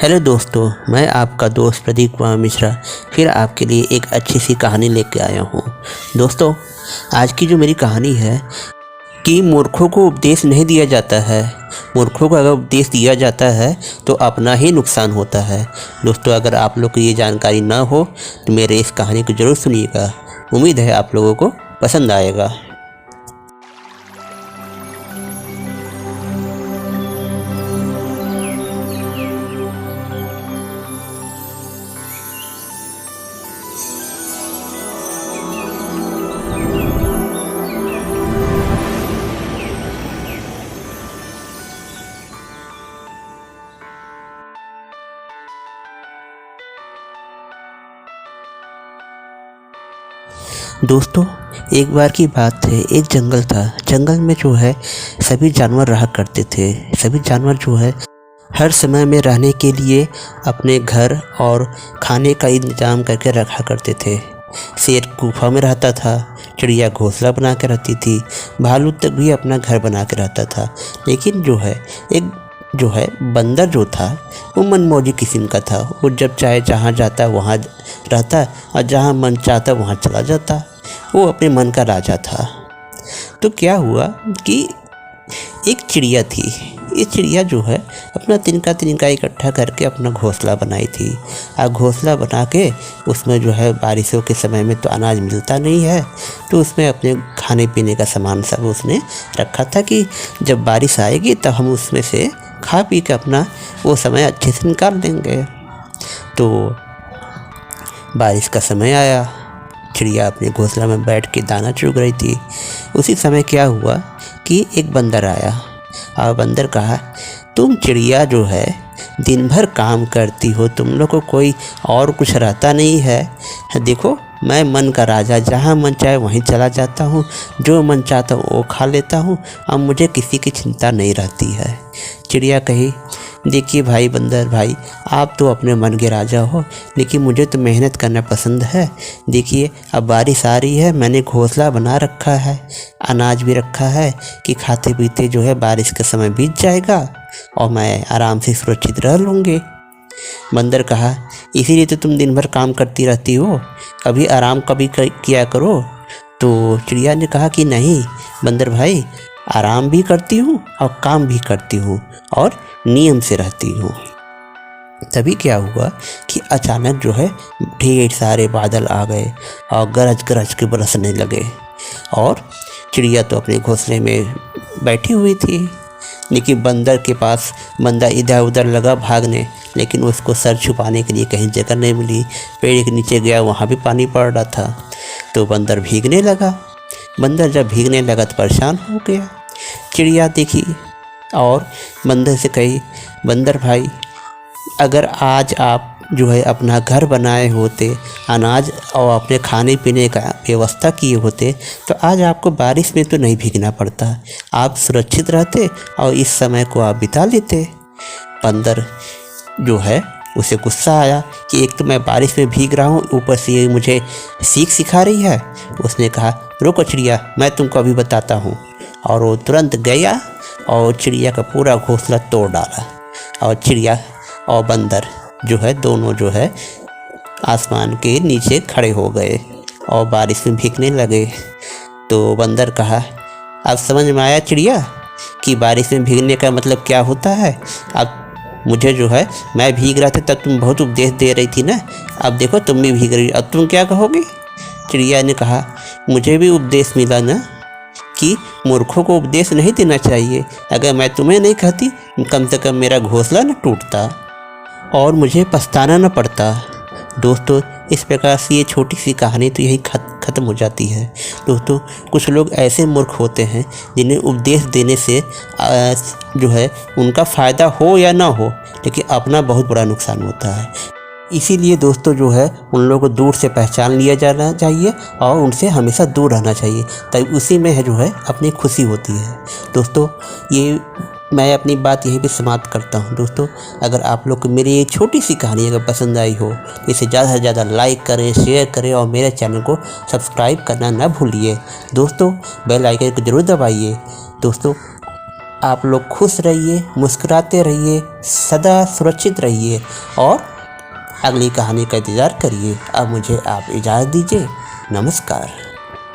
Hello दोस्तों, मैं आपका दोस्त प्रदीप कुमार मिश्रा फिर आपके लिए एक अच्छी सी कहानी लेके आया हूँ। दोस्तों, आज की जो मेरी कहानी है कि मूर्खों को उपदेश नहीं दिया जाता है। मूर्खों को अगर उपदेश दिया जाता है तो अपना ही नुकसान होता है। दोस्तों, अगर आप लोग को ये जानकारी ना हो तो मेरे इस कहानी को ज़रूर सुनिएगा। उम्मीद है आप लोगों को पसंद आएगा। दोस्तों, एक बार की बात है, एक जंगल था। जंगल में जो है सभी जानवर रहा करते थे। सभी जानवर जो है हर समय में रहने के लिए अपने घर और खाने का इंतजाम करके रखा करते थे। शेर गुफा में रहता था, चिड़िया घोंसला बना के रहती थी, भालू तक भी अपना घर बना के रहता था। लेकिन जो है बंदर जो था वो मनमौजी किस्म का था। वो जब चाहे जहाँ जाता वहाँ रहता और जहाँ मन चाहता वहाँ चला जाता। वो अपने मन का राजा था। तो क्या हुआ कि एक चिड़िया थी। ये चिड़िया जो है अपना तिनका इकट्ठा करके अपना घोंसला बनाई थी। और घोंसला बना के उसमें जो है बारिशों के समय में तो अनाज मिलता नहीं है, तो उसमें अपने खाने पीने का सामान सब उसने रखा था कि जब बारिश आएगी तो हम उसमें से खा पी के अपना वो समय अच्छे से निकाल देंगे। तो बारिश का समय आया, चिड़िया अपने घोंसला में बैठ के दाना चुग रही थी। उसी समय क्या हुआ कि एक बंदर आया और बंदर कहा, तुम चिड़िया जो है दिन भर काम करती हो, तुम लोग को कोई और कुछ रहता नहीं है। देखो, मैं मन का राजा, जहाँ मन चाहे वहीं चला जाता हूँ, जो मन चाहता हूँ वो खा लेता हूँ, अब मुझे किसी की चिंता नहीं रहती है। चिड़िया कही, देखिए भाई बंदर भाई, आप तो अपने मन के राजा हो, लेकिन मुझे तो मेहनत करना पसंद है। देखिए, अब बारिश आ रही है, मैंने घोंसला बना रखा है, अनाज भी रखा है कि खाते पीते जो है बारिश का समय बीत जाएगा और मैं आराम से सुरक्षित रह लूँगी। बंदर कहा, इसीलिए तो तुम दिन भर काम करती रहती हो, कभी आराम कभी किया करो। तो चिड़िया ने कहा कि नहीं बंदर भाई, आराम भी करती हूँ और काम भी करती हूँ और नियम से रहती हूँ। तभी क्या हुआ कि अचानक जो है ढेर सारे बादल आ गए और गरज गरज के बरसने लगे। और चिड़िया तो अपने घोंसले में बैठी हुई थी, लेकिन बंदर इधर उधर लगा भागने, लेकिन उसको सर छुपाने के लिए कहीं जगह नहीं मिली। पेड़ के नीचे गया, वहाँ भी पानी पड़ रहा था, तो बंदर भीगने लगा। बंदर जब भीगने लगा तो परेशान हो गया। चिड़िया देखी और बंदर से कही, बंदर भाई, अगर आज आप जो है अपना घर बनाए होते, अनाज और अपने खाने पीने का व्यवस्था किए होते, तो आज आपको बारिश में तो नहीं भीगना पड़ता, आप सुरक्षित रहते और इस समय को आप बिता लेते। बंदर जो है उसे गुस्सा आया कि एक तो मैं बारिश में भीग रहा हूँ, ऊपर से ये मुझे सीख सिखा रही है। उसने कहा, रुको चिड़िया, मैं तुमको अभी बताता हूँ। और वो तुरंत गया और चिड़िया का पूरा घोंसला तोड़ डाला। और चिड़िया और बंदर जो है दोनों जो है आसमान के नीचे खड़े हो गए और बारिश में भीगने लगे। तो बंदर कहा, अब समझ में आया चिड़िया कि बारिश में भीगने का मतलब क्या होता है। अब मुझे जो है मैं भीग रहा था तब तुम बहुत उपदेश दे रही थी ना, अब देखो तुम भी भीग रही, अब तुम क्या कहोगे। चिड़िया ने कहा, मुझे भी उपदेश मिला ना कि मूर्खों को उपदेश नहीं देना चाहिए। अगर मैं तुम्हें नहीं कहती, कम से कम मेरा घोंसला न टूटता और मुझे पछताना न पड़ता। दोस्तों, इस प्रकार से ये छोटी सी कहानी तो यही ख़त्म हो जाती है। दोस्तों, कुछ लोग ऐसे मूर्ख होते हैं जिन्हें उपदेश देने से जो है उनका फ़ायदा हो या ना हो, लेकिन अपना बहुत बड़ा नुकसान होता है। इसीलिए दोस्तों जो है उन लोगों को दूर से पहचान लिया जाना चाहिए और उनसे हमेशा दूर रहना चाहिए, तभी उसी में है जो है अपनी खुशी होती है। दोस्तों, ये मैं अपनी बात यहीं पे समाप्त करता हूँ। दोस्तों, अगर आप लोग को मेरी ये छोटी सी कहानी अगर पसंद आई हो तो इसे ज़्यादा से ज़्यादा लाइक करें, शेयर करें और मेरे चैनल को सब्सक्राइब करना ना भूलिए। दोस्तों, बेल आइकन को ज़रूर दबाइए। दोस्तों, आप लोग खुश रहिए, मुस्कुराते रहिए, सदा सुरक्षित रहिए और अगली कहानी का इंतज़ार करिए। अब मुझे आप इजाज़त दीजिए। नमस्कार।